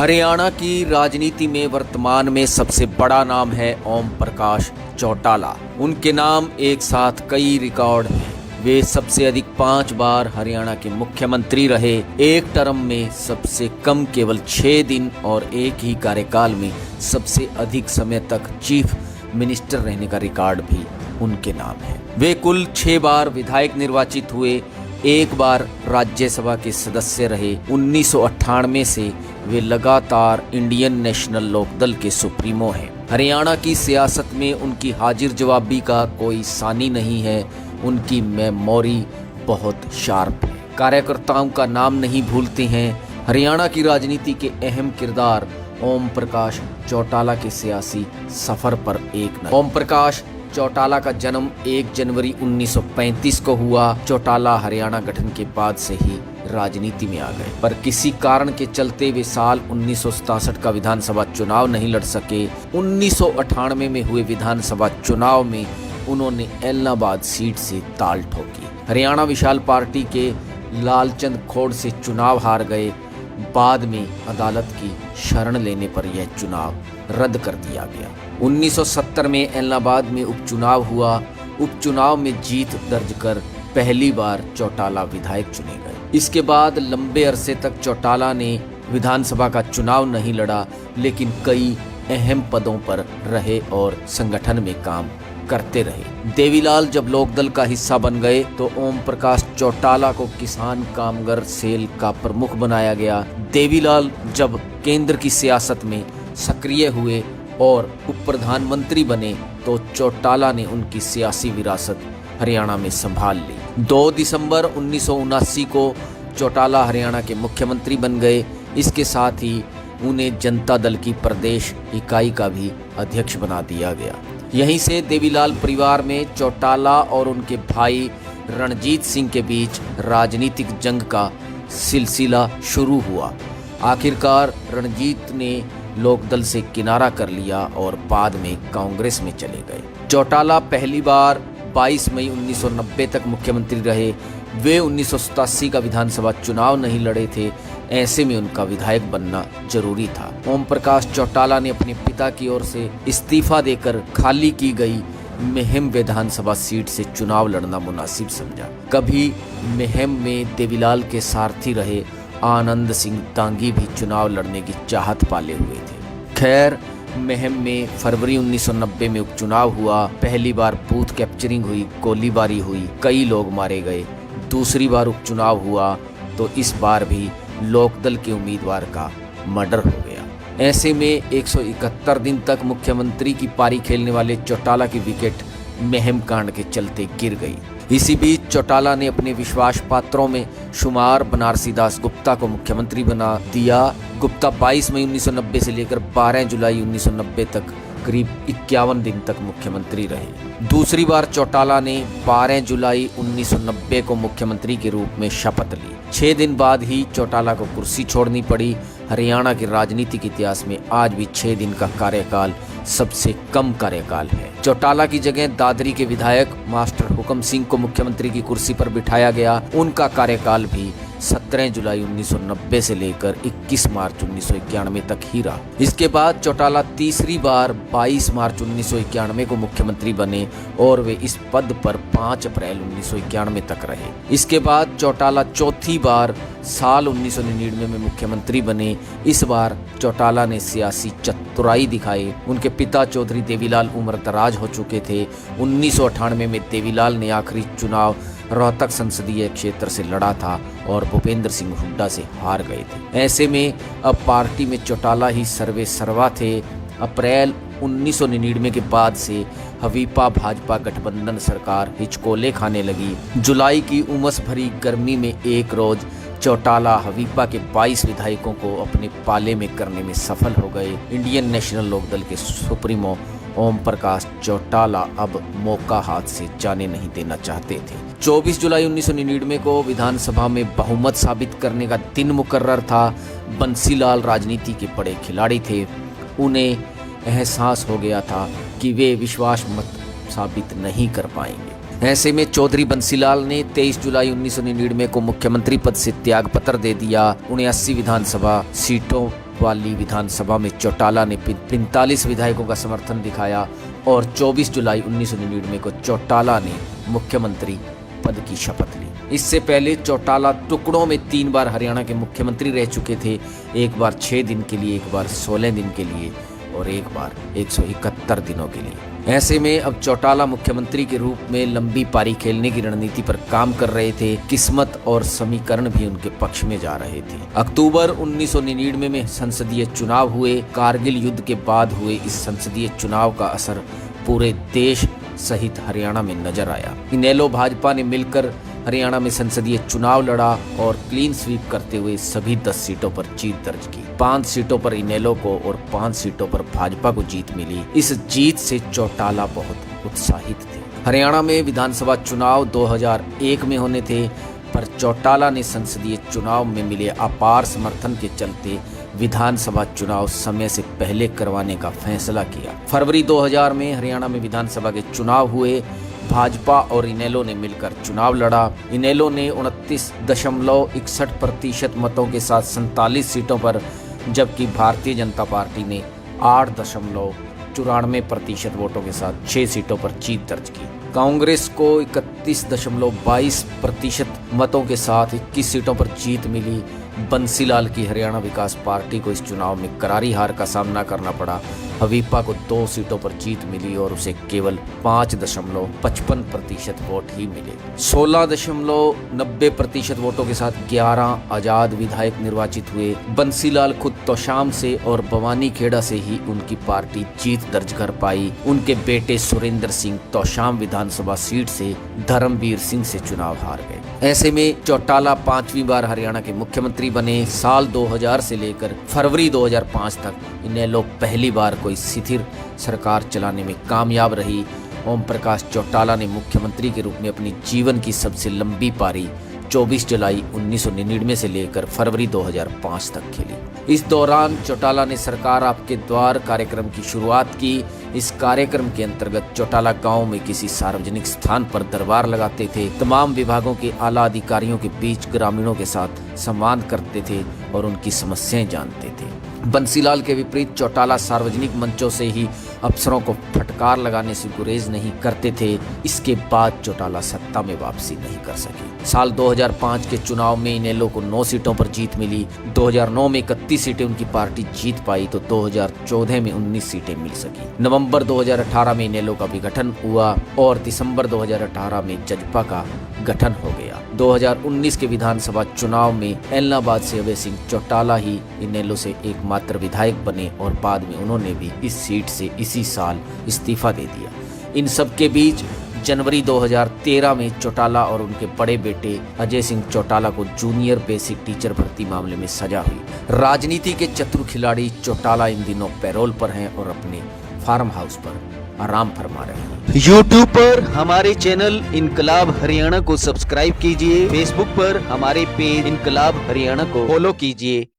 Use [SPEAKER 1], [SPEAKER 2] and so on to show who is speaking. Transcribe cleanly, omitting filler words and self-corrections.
[SPEAKER 1] हरियाणा की राजनीति में वर्तमान में सबसे बड़ा नाम है ओम प्रकाश चौटाला। उनके नाम एक साथ कई रिकॉर्ड हैं। वे सबसे अधिक 5 बार हरियाणा के मुख्यमंत्री रहे। एक टर्म में सबसे कम केवल 6 दिन और एक ही कार्यकाल में सबसे अधिक समय तक चीफ मिनिस्टर रहने का रिकॉर्ड भी उनके नाम है। वे कुल 6 बार विधायक निर्वाचित हुए, एक बार राज्यसभा के सदस्य रहे। 1998 से वे लगातार इंडियन नेशनल लोकदल के सुप्रीमो हैं। हरियाणा की सियासत में उनकी हाजिर जवाबी का कोई सानी नहीं है। उनकी मेमोरी बहुत शार्प है। कार्यकर्ताओं का नाम नहीं भूलते हैं। हरियाणा की राजनीति के अहम किरदार ओम प्रकाश चौटाला के सियासी सफर पर एक नज़र। ओम प्रकाश चौटाला का जन्म 1 जनवरी 1935 को हुआ। चौटाला हरियाणा गठन के बाद से ही राजनीति में आ गए, पर किसी कारण के चलते वे साल 1967 का विधानसभा चुनाव नहीं लड़ सके। 1998 में हुए विधानसभा चुनाव में उन्होंने एलनाबाद सीट से ताल ठोकी। हरियाणा विशाल पार्टी के लालचंद खोड़ से चुनाव हार गए। बाद में अदालत की शरण लेने पर यह चुनाव रद्द कर दिया गया। 1970 में एलनाबाद में उपचुनाव हुआ। उपचुनाव में जीत दर्ज कर पहली बार चौटाला विधायक चुने गए। इसके बाद लंबे अरसे तक चौटाला ने विधानसभा का चुनाव नहीं लड़ा, लेकिन कई अहम पदों पर रहे और संगठन में काम करते रहे। देवीलाल जब लोकदल का हिस्सा बन गए तो ओम प्रकाश चौटाला को किसान कामगार सेल का प्रमुख बनाया गया। देवीलाल जब केंद्र की सियासत में सक्रिय हुए और उप प्रधानमंत्री बने तो चौटाला ने उनकी सियासी विरासत हरियाणा में संभाल ली। 2 दिसंबर 1979 को चौटाला हरियाणा के मुख्यमंत्री बन गए। इसके साथ ही उन्हें जनता दल की प्रदेश इकाई का भी अध्यक्ष बना दिया गया। यहीं से देवीलाल परिवार में चौटाला और उनके भाई रणजीत सिंह के बीच राजनीतिक जंग का सिलसिला शुरू हुआ। आखिरकार रणजीत ने लोकदल से किनारा कर लिया और बाद में कांग्रेस में चले गए। चौटाला पहली बार 22 मई 1990 तक मुख्यमंत्री रहे। वे 1987 का विधानसभा चुनाव नहीं लड़े थे। ऐसे में उनका विधायक बनना जरूरी था। ओम प्रकाश चौटाला ने अपने पिता की ओर से इस्तीफा देकर खाली की गई मेहम विधानसभा सीट से चुनाव लड़ना मुनासिब समझा। कभी मेहम में देवीलाल के सारथी रहे आनंद सिंह तांगी भी चुनाव लड़ने की चाहत पाले हुए थे। खैर, मेहम में फरवरी 1990 में उपचुनाव हुआ। पहली बार बूथ कैप्चरिंग हुई, गोलीबारी हुई, कई लोग मारे गए। दूसरी बार उपचुनाव हुआ तो इस बार भी लोकदल के उम्मीदवार का मर्डर हो गया। ऐसे में 171 दिन तक मुख्यमंत्री की पारी खेलने वाले चौटाला की विकेट मेहम कांड के चलते गिर गई। इसी बीच चौटाला ने अपने विश्वास पात्रों में शुमार बनारसी दास गुप्ता को मुख्यमंत्री बना दिया। गुप्ता 22 मई 1990 से लेकर 12 जुलाई 1990 तक करीब 51 दिन तक मुख्यमंत्री रहे। दूसरी बार चौटाला ने 12 जुलाई 1990 को मुख्यमंत्री के रूप में शपथ ली। 6 दिन बाद ही चौटाला को कुर्सी छोड़नी पड़ी। हरियाणा के राजनीतिक इतिहास में आज भी 6 दिन का कार्यकाल सबसे कम कार्यकाल है। चौटाला की जगह दादरी के विधायक मास्टर हुकम सिंह को मुख्यमंत्री की कुर्सी पर बिठाया गया। उनका कार्यकाल भी 17 जुलाई 1990 से लेकर 21 मार्च 1991 तक ही रहा। इसके बाद चौटाला तीसरी बार 22 मार्च 1991 को मुख्यमंत्री बने और वे इस पद पर 5 अप्रैल 1991 तक रहे। इसके बाद चौटाला चौथी बार साल 1999 में मुख्यमंत्री बने। इस बार चौटाला ने सियासी चतुराई दिखाई। उनके पिता चौधरी देवीलाल उम्रदराज हो चुके थे। 1998 में देवीलाल ने आखिरी चुनाव रोहतक संसदीय क्षेत्र से लड़ा था और भूपेंद्र सिंह हुड्डा से हार गए थे। ऐसे में अब पार्टी में चौटाला ही सर्वे सर्वा थे। अप्रैल 1999 के बाद से हवीपा भाजपा गठबंधन सरकार हिचकोले खाने लगी। जुलाई की उमस भरी गर्मी में एक रोज चौटाला हवीपा के 22 विधायकों को अपने पाले में करने में सफल हो गए। इंडियन नेशनल लोकदल के सुप्रीमो ओम प्रकाश चौटाला अब मौका हाथ से जाने नहीं देना चाहते थे। 24 जुलाई 1999 को विधानसभा में बहुमत साबित करने का दिन मुकर्रर था। बंसीलाल राजनीति के बड़े खिलाड़ी थे। उन्हें एहसास हो गया था कि वे विश्वास मत साबित नहीं कर पाएंगे। ऐसे में चौधरी बंसीलाल ने 23 जुलाई 1999 को मुख्यमंत्री पद से त्याग पत्र दे दिया। उन्हें 80 विधानसभा सीटों वाली विधानसभा में चौटाला ने 45 विधायकों का समर्थन दिखाया और 24 जुलाई 1999 को चौटाला ने मुख्यमंत्री पद की शपथ ली। इससे पहले चौटाला टुकड़ों में 3 बार हरियाणा के मुख्यमंत्री रह चुके थे, एक बार 6 दिन के लिए, एक बार 16 दिन के लिए और एक बार 171 दिनों के लिए। ऐसे में अब चौटाला मुख्यमंत्री के रूप में लंबी पारी खेलने की रणनीति पर काम कर रहे थे। किस्मत और समीकरण भी उनके पक्ष में जा रहे थे। अक्टूबर 1999 में संसदीय चुनाव हुए। कारगिल युद्ध के बाद हुए इस संसदीय चुनाव का असर पूरे देश सहित हरियाणा में नजर आया। इनेलो भाजपा ने मिलकर हरियाणा में संसदीय चुनाव लड़ा और क्लीन स्वीप करते हुए सभी 10 सीटों पर जीत दर्ज की। 5 सीटों पर इनेलो को और 5 सीटों पर भाजपा को जीत मिली। इस जीत से चौटाला बहुत उत्साहित थे। हरियाणा में विधानसभा चुनाव 2001 में होने थे, पर चौटाला ने संसदीय चुनाव में मिले अपार समर्थन के चलते विधानसभा चुनाव समय से पहले करवाने का फैसला किया। फरवरी 2000 में हरियाणा में विधानसभा के चुनाव हुए। भाजपा और इनेलो ने मिलकर चुनाव लड़ा। इनेलो ने 29.61% मतों के साथ 47 सीटों पर, जबकि भारतीय जनता पार्टी ने 8.94% वोटों के साथ 6 सीटों पर जीत दर्ज की। कांग्रेस को 31.22% मतों के साथ 21 सीटों पर जीत मिली। बंसीलाल की हरियाणा विकास पार्टी को इस चुनाव में करारी हार का सामना करना पड़ा। हवीपा को 2 सीटों पर जीत मिली और उसे केवल 5.55% वोट ही मिले। 16.90% वोटों के साथ 11 आजाद विधायक निर्वाचित हुए। बंसीलाल खुद तोशाम से और भवानी खेड़ा से ही उनकी पार्टी जीत दर्ज कर पाई। उनके बेटे सुरेंद्र सिंह तोशाम विधानसभा सीट से धर्मवीर सिंह से चुनाव हार गए। ऐसे में चौटाला 5वीं बार हरियाणा के मुख्यमंत्री बने। साल 2000 से लेकर फरवरी 2005 तक इनेलो पहली बार कोई स्थिर सरकार चलाने में कामयाब रही। ओम प्रकाश चौटाला ने मुख्यमंत्री के रूप में अपनी जीवन की सबसे लंबी पारी 24 जुलाई 1999 से लेकर फरवरी 2005 तक खेली। इस दौरान चौटाला ने सरकार आपके द्वार कार्यक्रम की शुरुआत की। इस कार्यक्रम के अंतर्गत चौटाला गांव में किसी सार्वजनिक स्थान पर दरबार लगाते थे। तमाम विभागों के आला अधिकारियों के बीच ग्रामीणों के साथ संवाद करते थे और उनकी समस्याएं जानते थे। बंसीलाल के विपरीत चौटाला सार्वजनिक मंचों से ही अफसरों को फटकार लगाने से गुरेज नहीं करते थे। इसके बाद चौटाला सत्ता में वापसी नहीं कर सके। साल 2005 के चुनाव में इनेलो को 9 सीटों पर जीत मिली। 2009 में 31 सीटें उनकी पार्टी जीत पाई तो 2014 में 19 सीटें मिल सकी। नवंबर 2018 में इनेलो का विघटन हुआ और दिसंबर 2018 में जजपा का गठन हो गया। 2019 के विधानसभा चुनाव में एलनाबाद से अभय सिंह चौटाला ही इनेलो से एकमात्र विधायक बने और बाद में उन्होंने भी इस सीट से इसी साल इस्तीफा दे दिया। इन सब के बीच जनवरी 2013 में चौटाला और उनके बड़े बेटे अजय सिंह चौटाला को जूनियर बेसिक टीचर भर्ती मामले में सजा हुई। राजनीति के चतुर खिलाड़ी चौटाला इन दिनों पैरोल पर हैं और अपने फार्म हाउस पर आराम फरमा रहे हैं।
[SPEAKER 2] YouTube पर हमारे चैनल इनकलाब हरियाणा को सब्सक्राइब कीजिए। Facebook पर हमारे पेज इनकलाब हरियाणा को फॉलो कीजिए।